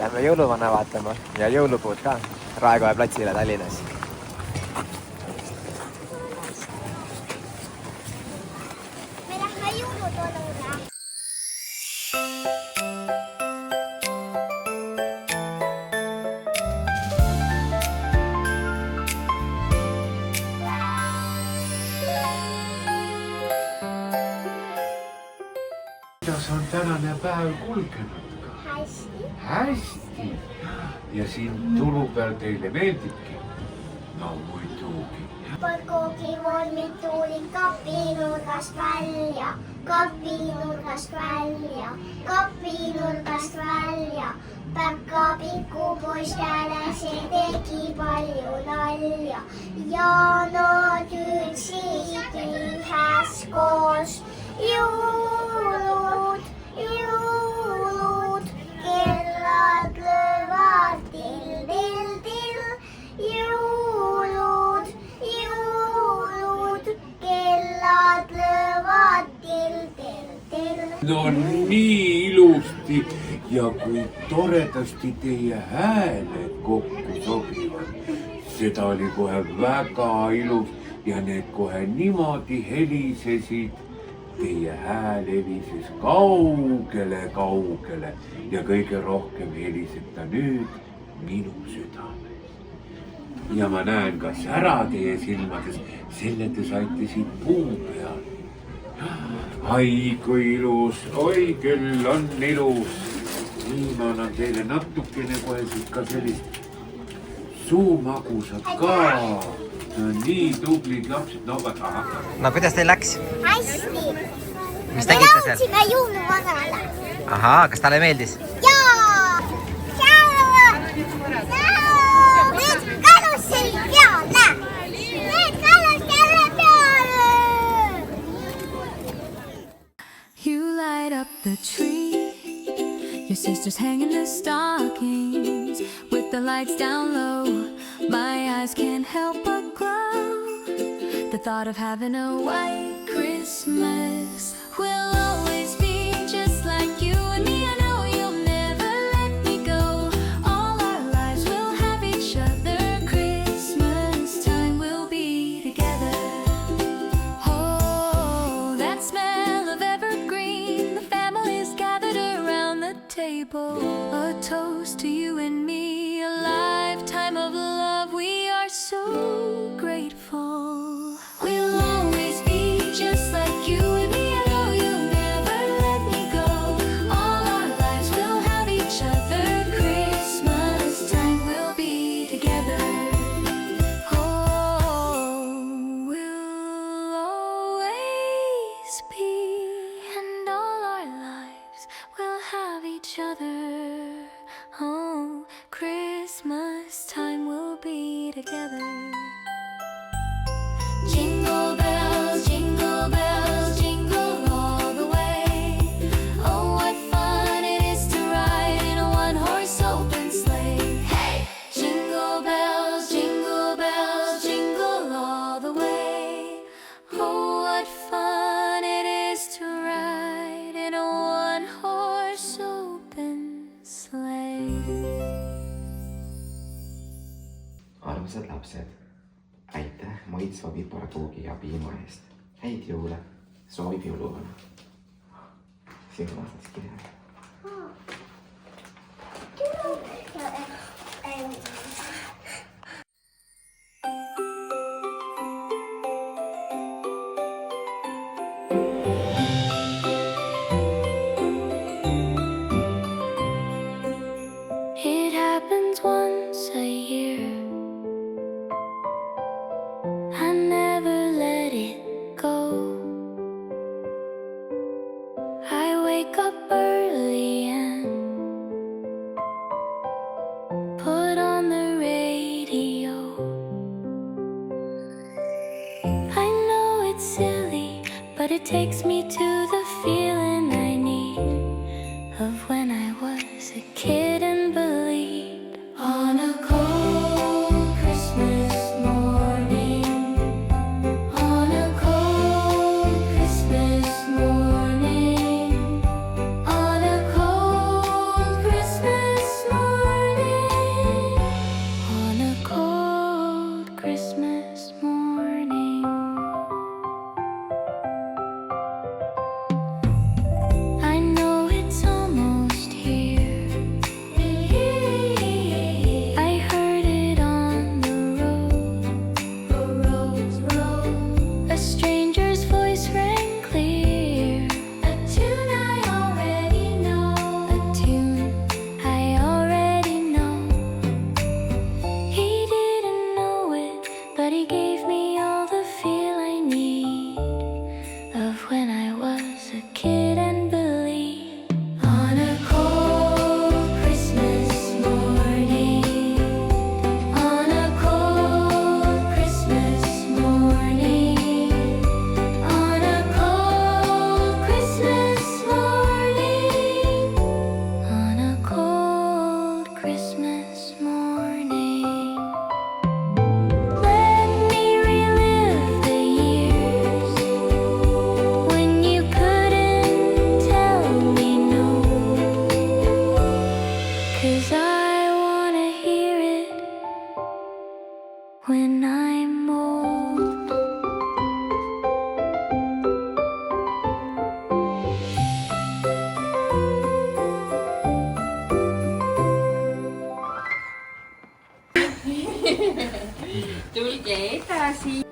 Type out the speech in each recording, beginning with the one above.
Lähme jõuluvana vaatama ja jõulupuud ka Raekoja platsile Tallinnas. Me lähme jõulutolule. Kuidas on tänane päev kulgenud? Hästi. Hästi. Ja siin tulu peal teile meeldibki? No muidugi. Põrgukivormid tuli kapinurgast välja, kapinurgast välja, kapinurgast välja. Päkapiku poistele see tegi palju nalja ja nad ütlesid üheskoos jõulud, jõulud, kellad löövad till, till, till. Jõulud, jõulud, kellad löövad till, till, till. No nii ilusti ja kui toredasti teie hääled kokku sobivad. Seda oli kohe väga ilus ja need kohe niimoodi helisesid. Teie hääl helises kaugele, kaugele ja kõige rohkem heliseb ta nüüd minu südames. Ja ma näen ka sära teie silmades, selle te saite siit puu peal. Ai, kui ilus, oi küll on ilus. Nii ma annan teile natukene kohe siit ka sellist suumagusat ka. Nii tublid lapsed, no aga. No kuidas teil läks? Hästi. Mis Me tegite seal? laulsime jõuluvanale. Ahaa, kas talle meeldis? Jaa! Need karusseli peale! Need karusseli peale! You light up the tree. Your sister's hanging the stockings with the lights down low. My eyes can't help but glow. The thought of having a white Christmas will always be just like you and me. I know you'll never let me go. All our lives we'll have each other. Christmas time we'll be together. Oh, that smell of evergreen. The family's gathered around the table. A toast to you and me. A lifetime of love. We are so grateful. We'll always be just like you and me. I know you'll never let me go. All our lives we'll have each other. Christmas time we'll be together. Oh, we'll always be, and all our lives we'll have each other. Oh, Christmas time we'll be together. Jingle bells, jingle all the way. Oh, what fun it is to ride in a one-horse open sleigh. Hey! Jingle bells, jingle all the way. Oh, what fun it is to ride in a one-horse open sleigh. Armsad lapsed, aitäh maitsva piparkoogi ja piima eest. Häid jõule, soovib jõuluvana. Sinu vastas kirja. It happens once a year. I never let it go. I wake up early and put on the radio. I know it's silly, but it takes me to the feeling I need of when I was a kid and believed. On a cold Christmas morning, on a cold Christmas morning, on a cold Christmas morning. 'cause I wanna hear it when I'm old. Tulge edasi.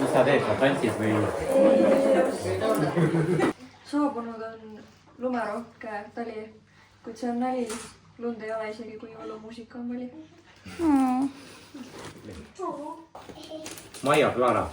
mis sa teed, sa tantsid või? Saabunud on lumerohke tali, kuid see on nali. Lund ei ole isegi, kui jõulumuusika on vali. Maia Clara.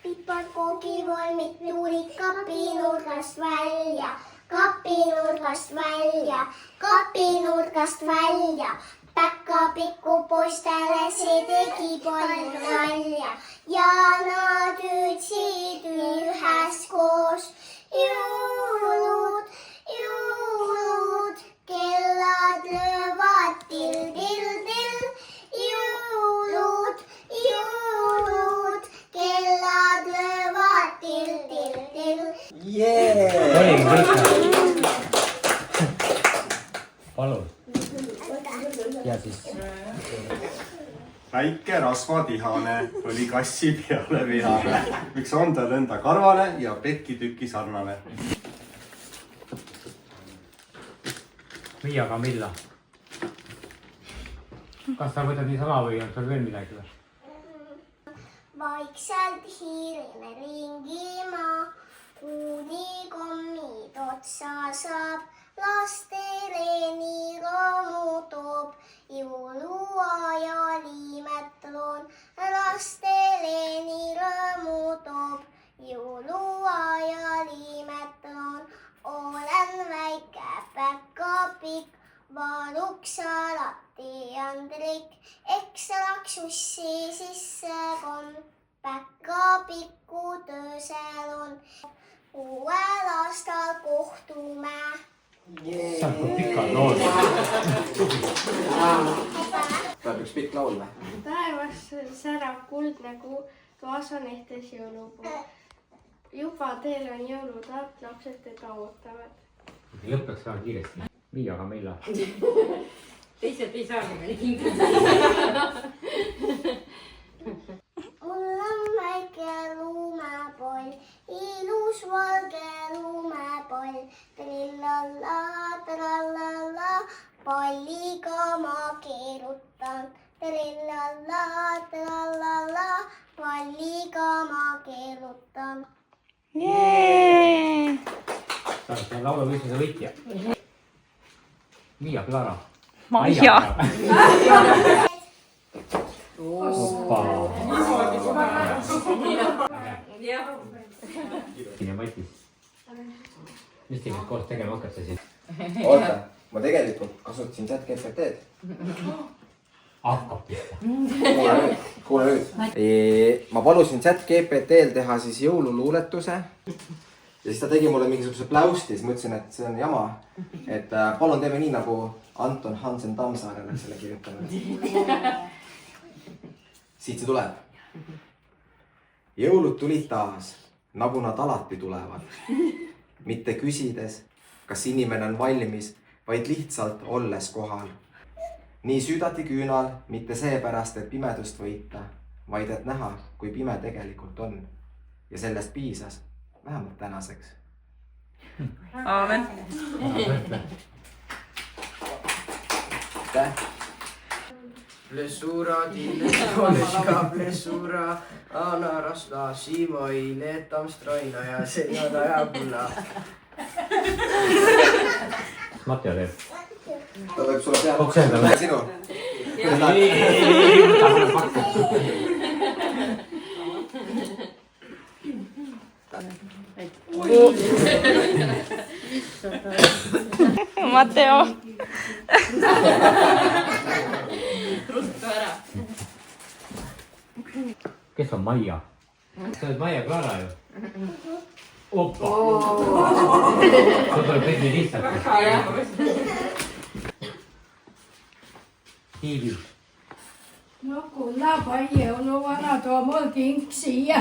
Piparkoogivolmid tulid kapinurgast välja, kapinurgast välja, kapinurgast välja. Päkapikku poistele see tegi palju nalja ja nad hüüdsid üheskoos. Jõulud, jõulud, kellad löövad till-till-till. Jõulud, jõulud, kellad löövad till-till-till. oligi kõik. palun. Ja siis. Väike rasvatihane oli kassi peale vihane. Miks on ta nõnda karvane ja pekitüki sarnane? Miia Camilla. Kas sa võtad niisama või on sul veel midagi? Vaikselt hiilime ringima, kuni kommid otsa saab. Lastele nii rõõmu toob, jõuluajal imetloon. Lastele nii rõõmu toob, jõuluajal imetloon. Olen väike päkapikk, varuks alati andrik. Eks laks ussi sisse komm, päkapikku töösel on. Uuel aastal kohtume. Sa oled kui pikad lood. Tuleb üks pikk laul või? Taevas särab kuldne kuu, toas on ehtes jõulupuu. Juba teel on jõulutaat, lapsed teda ootavad. Lõppeks väga kiiresti. Miia Camilla. Teised ei saa niimoodi kingida. Mul on väike lumepoll, ilus valge lumepoll. Trillalla, trallalla, palliga ma keerutan. Trillalla, trallalla, palliga ma keerutan. Sa oled selle lauluvõistluse võitja. Miia Clara. Maia. Oppa. Ja Matis. Mis te koos tegema hakkate siis? Oota, ma tegelikult kasutasin ChatGPT-d. Hakkab pihta. Kuule nüüd. Ma palusin ChatGPT-l teha siis jõululuuletuse. Ja siis ta tegi mulle mingisuguse pläusti, siis mõtlesin, et see on jama. Et palun teeme nii, nagu Anton Hansen Tammsaare oleks selle kirjutanud. Siit see tuleb. Jõulud tulid taas, nagu nad alati tulevad. Mitte küsides, kas inimene on valmis, vaid lihtsalt olles kohal. Nii süüdati küünal, mitte seepärast, et pimedust võita, vaid et näha, kui pime tegelikult on. Ja sellest piisas, vähemalt tänaseks. Aamen. Aitäh! Blessura dille koleska, blessura, Anna rasla, Simoi, letam stroina ja senada ja pulla. Matja teeb. Ta võib sulle peale Oksendame. Sinu. Ei, ta mulle pakub. Matteo. ruttu ära . kes on Maia ? sa oled Maia Clara ju . opa . sul tuleb kõik nii lihtsalt . Hiivi . no kulla paljõuluvana too mul kink siia .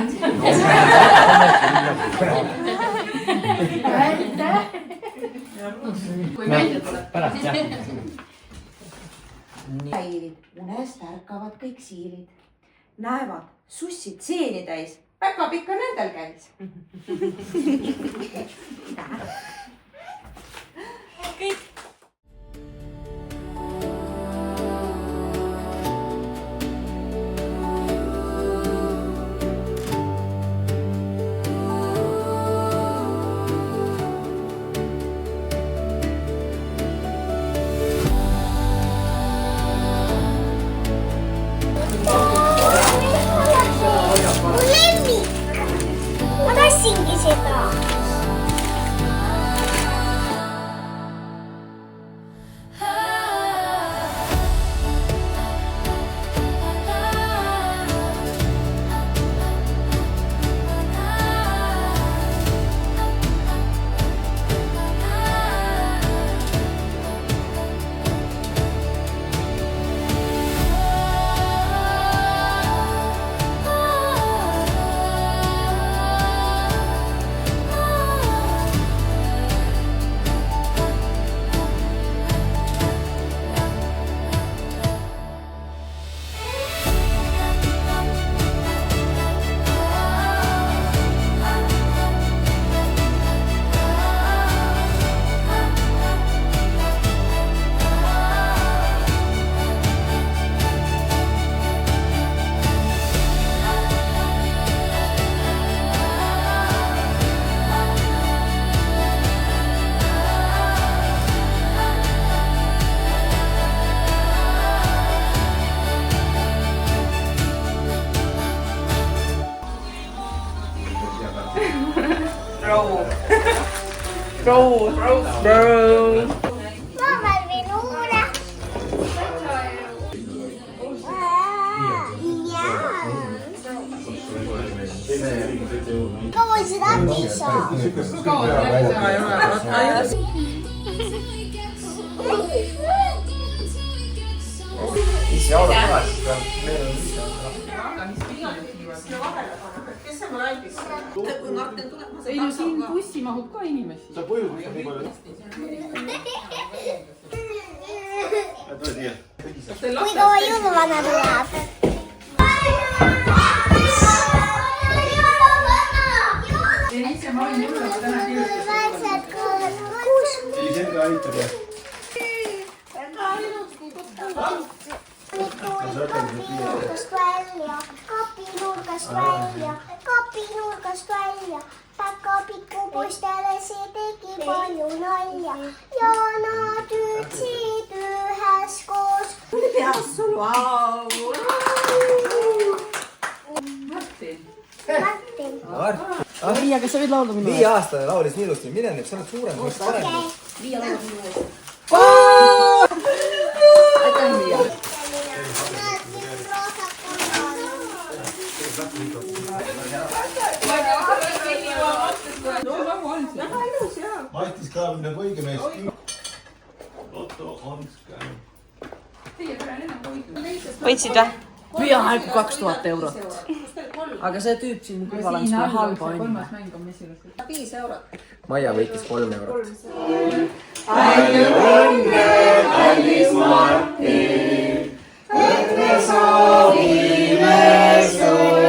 aitäh . pärast jah . unest ärkavad kõik siirid , näevad sussid seeni täis , päkapikk on nendel käis . Mu lemmik. Ma tassingi seda . Ma valvin uune . kaua seda läbi saab ? ise auru tagasi , meil on ise . ei no siin bussi mahub ka inimesi . sa põhjused nii palju . kui kaua jõuluvana tuleb ? selge aitab jah . kapinurkast välja , kapinurkast välja , kapinurkast välja . päkapiku poistele see tegi palju nalja ja nad ütlesid üheskoos . peas sul , vau . Martin . Miia , kas sa võid laulda minu ? 5-aastane laulis nii ilusti , mine nüüd , sa oled suurem , sa oled parem . Miia laulab minu eest . aitäh , Miia . Matis Kraavim nagu õige mees . Otto Hanske . võitsid või ? peaaegu 2000 eurot . aga see tüüp siin kõrval on siis halba onju . 5 eurot . Maia võitis 3 eurot . palju õnne , kallis Martin , et me soovime sul .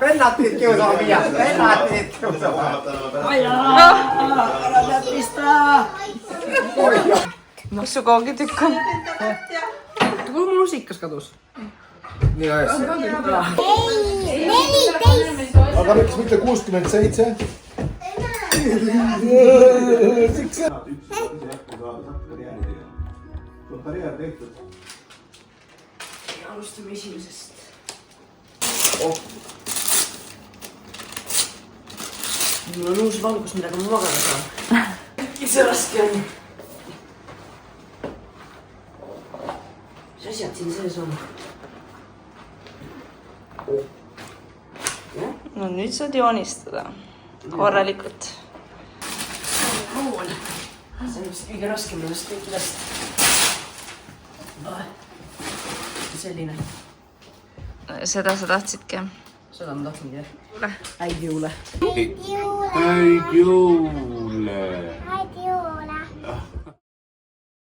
vennad pidid kiusama Miia , vennad pidid kiusama . ära pead pista . kus su koogitükk on ? kuhu mul lusikas kadus ? nii ajas . 14 . aga miks mitte 67 ? karjäär tehtud. Alustame esimesest. Mul on uus valgus, millega ma magada saan. Äkki see raske on. Mis asjad siin sees on? No nüüd saad joonistada korralikult. Kool. See on vist kõige raskem ennast kõikidest. Selline. Seda sa tahtsidki? Seda ma tahtsingi. Häid jõule. Häid jõule.